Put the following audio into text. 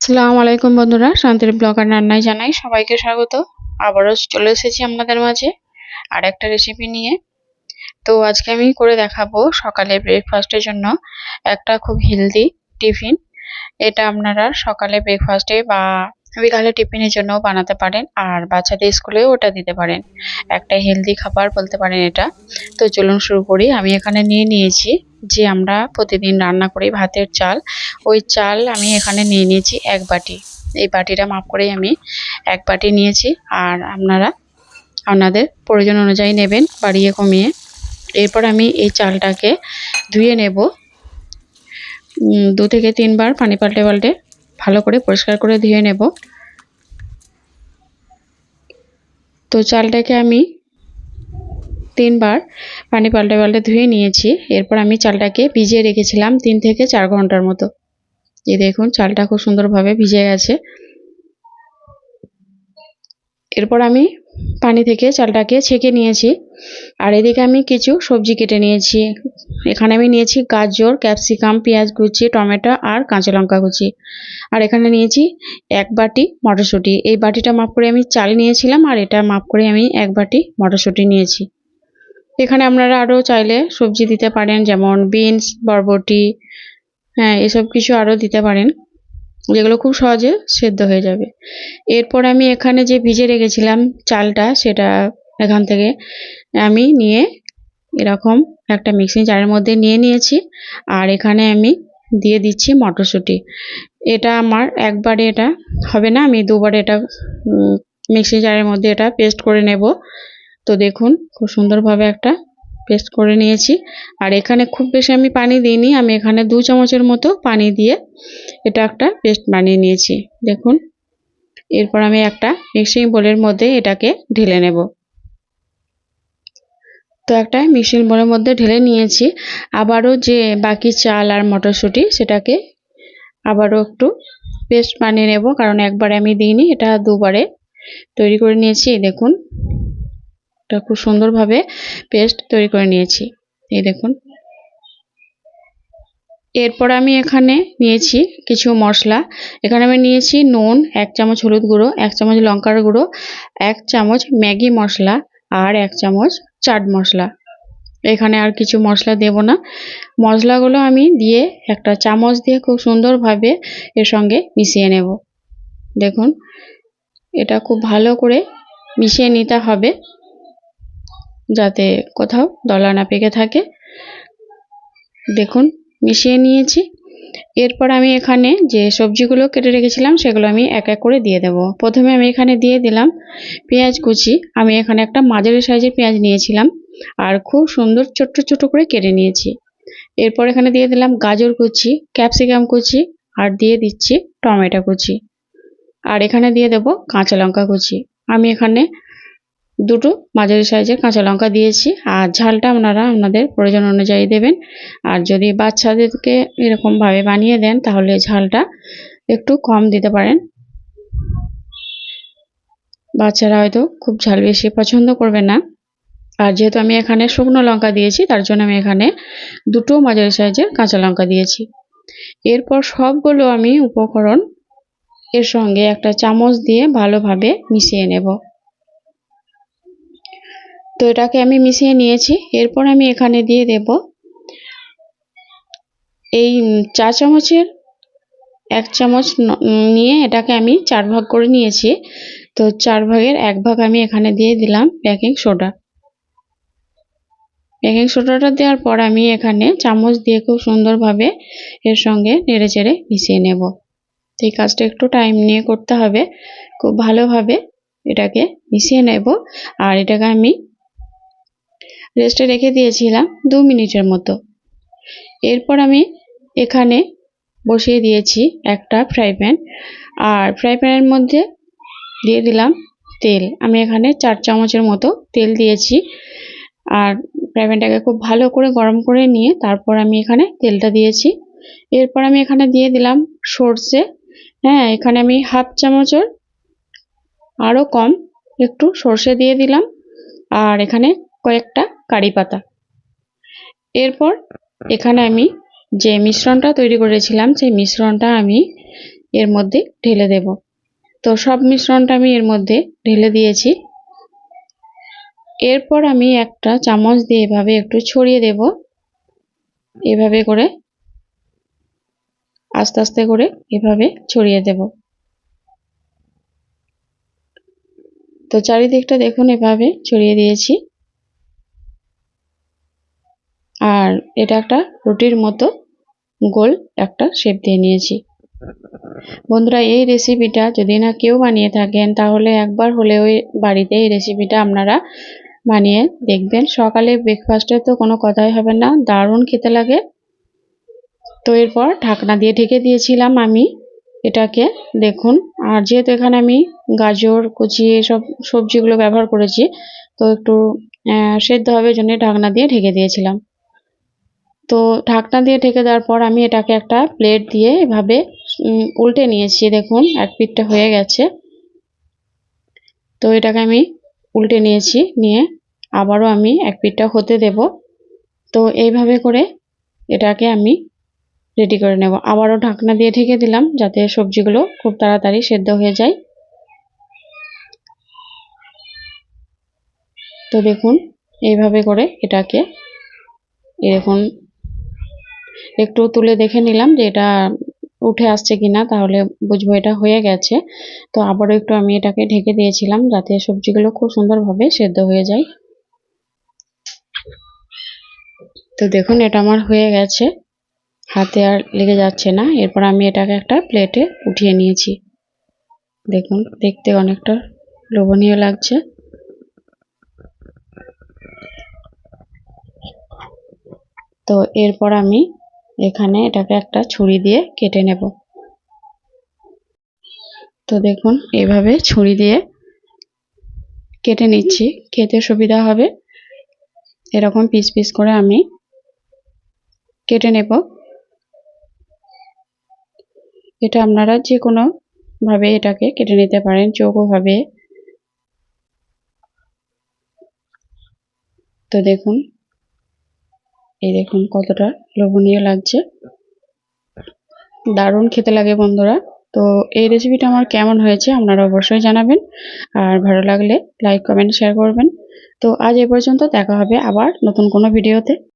আসসালামু আলাইকুম বন্ধুরা, শান্তির ব্লগার রান্নায় জানাই সবাইকে স্বাগত। আবারও চলে এসেছি আপনাদের মাঝে আর একটা রেসিপি নিয়ে। তো আজকে আমি করে দেখাবো সকালে ব্রেকফাস্টের জন্য একটা খুব হেলদি টিফিন। এটা আপনারা সকালে ব্রেকফাস্টে বা বিকালে টিফিনের জন্য বানাতে পারেন, আর বাচ্চাদের স্কুলেও ওটা দিতে পারেন। একটা হেলদি খাবার বলতে পারেন এটা। তো চলুন শুরু করি। আমি এখানে নিয়ে নিয়েছি যে আমরা প্রতিদিন রান্না করি ভাতের চাল, ওই চাল আমি এখানে নিয়ে নিয়েছি 1 বাটি। এই বাটিটা মাপ করেই আমি 1 বাটি নিয়েছি, আর আপনারা আপনাদের প্রয়োজন অনুযায়ী নেবেন, বাড়িয়ে কমিয়ে। এরপর আমি এই চালটাকে ধুয়ে নেব 2 থেকে 3 বার পানি পাল্টে পাল্টে ভালো করে পরিষ্কার করে ধুয়ে নেব। তো চালটাকে আমি 3 বার পানি পাল্টে পাল্টে ধুয়ে নিয়েছি। এরপর আমি চালটাকে ভিজিয়ে রেখেছিলাম 3 থেকে 4 ঘন্টার মতো। এই দেখুন চালটা খুব সুন্দরভাবে ভিজে গেছে। এরপর আমি পানি থেকে চালটাকে ছেঁকে নিয়েছি, আর এদিকে আমি কিছু সবজি কেটে নিয়েছি। এখানে আমি নিয়েছি গাজর, ক্যাপসিকাম, পেঁয়াজ কুচি, টমেটো আর কাঁচা লঙ্কা কুচি। আর এখানে নিয়েছি 1 বাটি মটরশুঁটি। এই বাটিটা মাপ করে আমি চাল নিয়েছিলাম, আর এটা মাপ করে আমি 1 বাটি মটরশুঁটি নিয়েছি। এখানে আপনারা আরও চাইলে সবজি দিতে পারেন, যেমন বিনস, বরবটি, এসব কিছু আরও দিতে পারেন, যেগুলো খুব সহজে সেদ্ধ হয়ে যাবে। এরপর আমি এখানে যে ভিজে রেখেছিলাম চালটা, সেটা এখান থেকে আমি নিয়ে এরকম একটা মিক্সিং জারের মধ্যে নিয়ে নিয়েছি। আর এখানে আমি দিয়ে দিচ্ছি মটরশুঁটি। এটা আমার একবারে এটা হবে না, আমি দুবারে এটা মিক্সিং জারের মধ্যে এটা পেস্ট করে নেব। তো দেখুন খুব সুন্দরভাবে একটা পেস্ট করে নিয়েছি। আর এখানে খুব বেশি আমি পানি দিইনি, আমি এখানে 2 চামচের মতো পানি দিয়ে এটা একটা পেস্ট বানিয়ে নিয়েছি দেখুন। এরপর আমি একটা মিক্সিং বোলের মধ্যে এটাকে ঢেলে নেব। তো একটা মিক্সিং বোলের মধ্যে ঢেলে নিয়েছি। আবারও যে বাকি চাল আর মটরশুঁটি সেটাকে আবারও একটু পেস্ট বানিয়ে নেব, কারণ একবারে আমি দিইনি, এটা দুবারে তৈরি করে নিয়েছি। দেখুন এটা খুব সুন্দরভাবে পেস্ট তৈরি করে নিয়েছি, এই দেখুন। এরপর আমি এখানে নিয়েছি কিছু মশলা। এখানে আমি নিয়েছি নুন, 1 চামচ হলুদ গুঁড়ো, 1 চামচ লঙ্কার গুঁড়ো, 1 চামচ ম্যাগি মশলা আর 1 চামচ চাট মশলা। এখানে আর কিছু মশলা দেব না। মশলাগুলো আমি দিয়ে একটা চামচ দিয়ে খুব সুন্দরভাবে এর সঙ্গে মিশিয়ে নেব। দেখুন এটা খুব ভালো করে মিশিয়ে নিতে হবে, যাতে কোথাও দলা না পেকে থাকে। দেখুন মিশিয়ে নিয়েছি। এরপর আমি এখানে যে সবজিগুলো কেটে রেখেছিলাম সেগুলো আমি এক এক করে দিয়ে দেব। প্রথমে আমি এখানে দিয়ে দিলাম পেঁয়াজ কুচি। আমি এখানে একটা মাঝারি সাইজের পেঁয়াজ নিয়েছিলাম, আর খুব সুন্দর ছোট্ট ছোট করে কেটে নিয়েছি। এরপর এখানে দিয়ে দিলাম গাজর কুচি, ক্যাপসিকাম কুচি, আর দিয়ে দিচ্ছি টমেটো কুচি। আর এখানে দিয়ে দেব কাঁচা লঙ্কা কুচি। আমি এখানে 2টো মাঝারি সাইজের কাঁচা লঙ্কা দিয়েছি। আর ঝালটা আপনারা আপনাদের প্রয়োজন অনুযায়ী দেবেন। আর যদি বাচ্চাদেরকে এরকমভাবে বানিয়ে দেন তাহলে ঝালটা একটু কম দিতে পারেন, বাচ্চারা হয়তো খুব ঝাল বেশি পছন্দ করবে না। আর যেহেতু আমি এখানে শুকনো লঙ্কা দিয়েছি, তার জন্য আমি এখানে 2টো মাঝারি সাইজের কাঁচা লঙ্কা দিয়েছি। এরপর সবগুলো আমি উপকরণ এর সঙ্গে একটা চামচ দিয়ে ভালোভাবে মিশিয়ে নেব। তো এটাকে আমি মিশিয়ে নিয়েছি। এরপর আমি এখানে দিয়ে দেব এই 4 চামচের 1 চামচ নিয়ে এটাকে আমি 4 ভাগ করে নিয়েছি। তো 4 ভাগের 1 ভাগ আমি এখানে দিয়ে দিলাম বেকিং সোডা। বেকিং সোডাটা দেওয়ার পর আমি এখানে চামচ দিয়ে খুব সুন্দরভাবে এর সঙ্গে নেড়েচেড়ে মিশিয়ে নেব। তো এই কাজটা একটু টাইম নিয়ে করতে হবে, খুব ভালোভাবে এটাকে মিশিয়ে নেব। আর এটাকে আমি রেস্টে রেখে দিয়েছিলাম 2 মিনিটের মতো। এরপর আমি এখানে বসিয়ে দিয়েছি একটা ফ্রাই প্যান, আর ফ্রাই প্যানের মধ্যে দিয়ে দিলাম তেল। আমি এখানে 4 চামচের মতো তেল দিয়েছি। আর ফ্রাই প্যানটাকে খুব ভালো করে গরম করে নিয়ে তারপর আমি এখানে তেলটা দিয়েছি। এরপর আমি এখানে দিয়ে দিলাম সর্ষে। এখানে আমি 1/2 চামচের আরও কম একটু সর্ষে দিয়ে দিলাম, আর এখানে কয়েকটা কারি পাতা। এরপর এখানে আমি যে মিশ্রণটা তৈরি করেছিলাম সেই মিশ্রণটা আমি এর মধ্যে ঢেলে দেব। তো সব মিশ্রণটা আমি এর মধ্যে ঢেলে দিয়েছি। এরপর আমি একটা চামচ দিয়ে এভাবে একটু ছড়িয়ে দেব। এভাবে করে আস্তে আস্তে করে এভাবে ছড়িয়ে দেব। তো চারিদিকটা দেখুন এভাবে ছড়িয়ে দিয়েছি। আর এটা একটা রুটির মতো গোল একটা শেপ দিয়ে নিয়েছি। বন্ধুরা, এই রেসিপিটা যদি না কেউ বানিয়ে থাকেন তাহলে একবার হলেও বাড়িতে এই রেসিপিটা আপনারা বানিয়ে দেখবেন। সকালে ব্রেকফাস্টে তো কোনো কথাই হবে না, দারুণ খেতে লাগে। তো এরপর ঢাকনা দিয়ে ঢেকে দিয়েছিলাম আমি এটাকে। দেখুন, আর যেহেতু এখানে আমি গাজর কুচি এসব সবজিগুলো ব্যবহার করেছি, তো একটু সেদ্ধ হবে জন্য ঢাকনা দিয়ে ঢেকে দিয়েছিলাম। তো ঢাকনা দিয়ে ঢেকে দেওয়ার পর আমি এটাকে একটা প্লেট দিয়ে এভাবে উল্টে নিয়েছি। দেখুন, এক পিঠটা হয়ে গেছে। তো এটাকে আমি উল্টে নিয়েছি, নিয়ে আবারও আমি এক পিঠটা হতে দেব। তো এইভাবে করে এটাকে আমি রেডি করে নেব। আবারও ঢাকনা দিয়ে ঢেকে দিলাম যাতে সবজিগুলো খুব তাড়াতাড়ি সেদ্ধ হয়ে যায়। তো দেখুন, এইভাবে করে এটাকে দেখুন একটু তুলে দেখে নিলাম যে এটা উঠে আসছে কিনা, তাহলে বুঝবো এটা হয়ে গেছে। তো আবারও একটু আমি এটাকে ঢেকে দিয়েছিলাম যাতে সবজিগুলো খুব সুন্দরভাবে সেদ্ধ হয়ে যায়। তো দেখুন, এটা আমার হয়ে গেছে, হাতে আর লেগে যাচ্ছে না। এরপর আমি এটাকে একটা প্লেটে উঠিয়ে নিয়েছি। দেখুন, দেখতে অনেকটা লোভনীয় লাগছে। তো এরপর আমি এখানে এটাকে একটা ছুরি দিয়ে কেটে নেব। তো দেখুন, এভাবে ছুরি দিয়ে কেটে নিচ্ছি, খেতে সুবিধা হবে। এরকম পিস পিস করে আমি কেটে নেব। এটা আপনারা যে কোনো ভাবে এটাকে কেটে নিতে পারেন, চৌকো ভাবে। তো দেখুন, এই দেখুন কতটা লোভনীয় লাগছে, দারুণ খেতে লাগে বন্ধুরা। তো এই রেসিপিটা আমার কেমন হয়েছে আপনারা অবশ্যই জানাবেন, আর ভালো লাগলে লাইক কমেন্ট শেয়ার করবেন। তো আজ এ পর্যন্ত, দেখা হবে আবার নতুন কোনো ভিডিওতে।